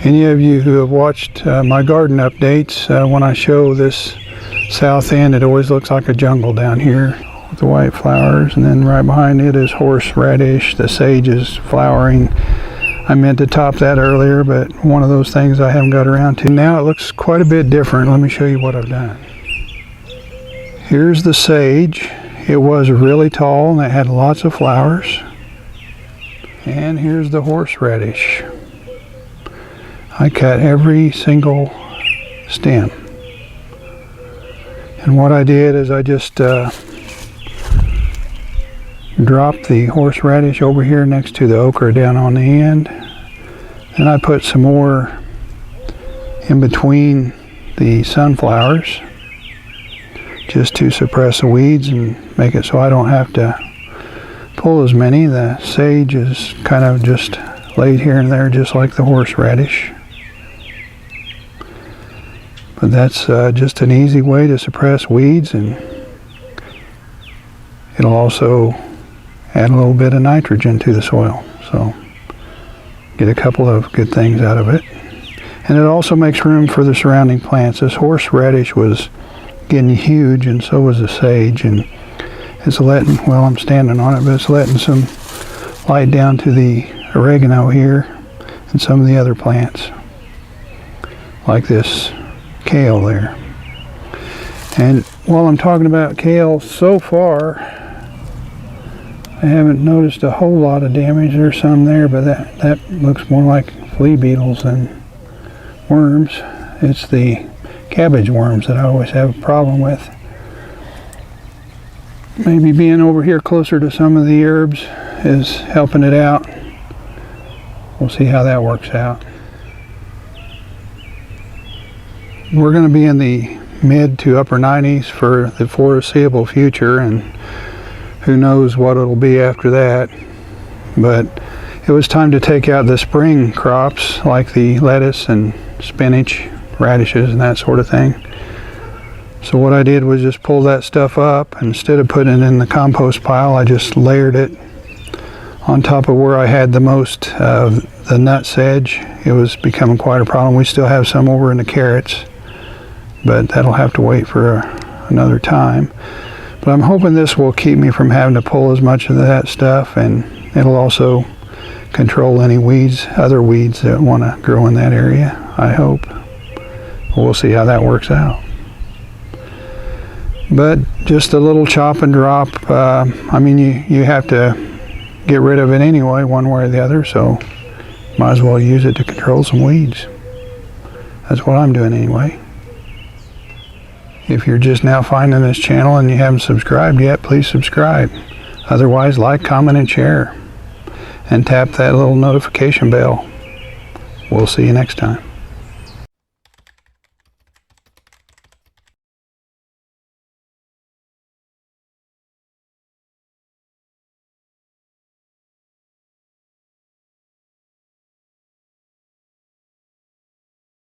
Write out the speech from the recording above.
Any of you who have watched my garden updates, when I show this south end, it always looks like a jungle down here with the white flowers, and then right behind it is horseradish. The sage is flowering. I meant to top that earlier, but one of those things I haven't got around to. Now it looks quite a bit different. Let me show you what I've done. Here's the sage. It was really tall and it had lots of flowers. And here's the horseradish. I cut every single stem. And what I did is I just dropped the horseradish over here next to the ochre down on the end. Then I put some more in between the sunflowers just to suppress the weeds and make it so I don't have to pull as many. The sage is kind of just laid here and there just like the horseradish. But that's just an easy way to suppress weeds, and it'll also add a little bit of nitrogen to the soil, so get a couple of good things out of it. And it also makes room for the surrounding plants. This horseradish was getting huge, and so was the sage, and it's letting, well, I'm standing on it, but it's letting some light down to the oregano here and some of the other plants, like this kale there. And while I'm talking about kale, so far I haven't noticed a whole lot of damage. There's some there, but that looks more like flea beetles than worms. It's the cabbage worms that I always have a problem with. Maybe being over here closer to some of the herbs is helping it out. We'll see how that works out. We're going to be in the mid to upper 90s for the foreseeable future, and who knows what it'll be after that. But it was time to take out the spring crops like the lettuce and spinach, radishes, and that sort of thing. So what I did was just pull that stuff up. Instead of putting it in the compost pile, I just layered it on top of where I had the most of the nut sedge. It was becoming quite a problem. We still have some over in the carrots, but that'll have to wait for another time. But I'm hoping this will keep me from having to pull as much of that stuff, and it'll also control any weeds, other weeds that want to grow in that area, I hope. We'll see how that works out. But just a little chop and drop. I mean, you have to get rid of it anyway, one way or the other, so might as well use it to control some weeds. That's what I'm doing anyway. If you're just now finding this channel and you haven't subscribed yet, please subscribe. Otherwise, like, comment, and share. And tap that little notification bell. We'll see you next time.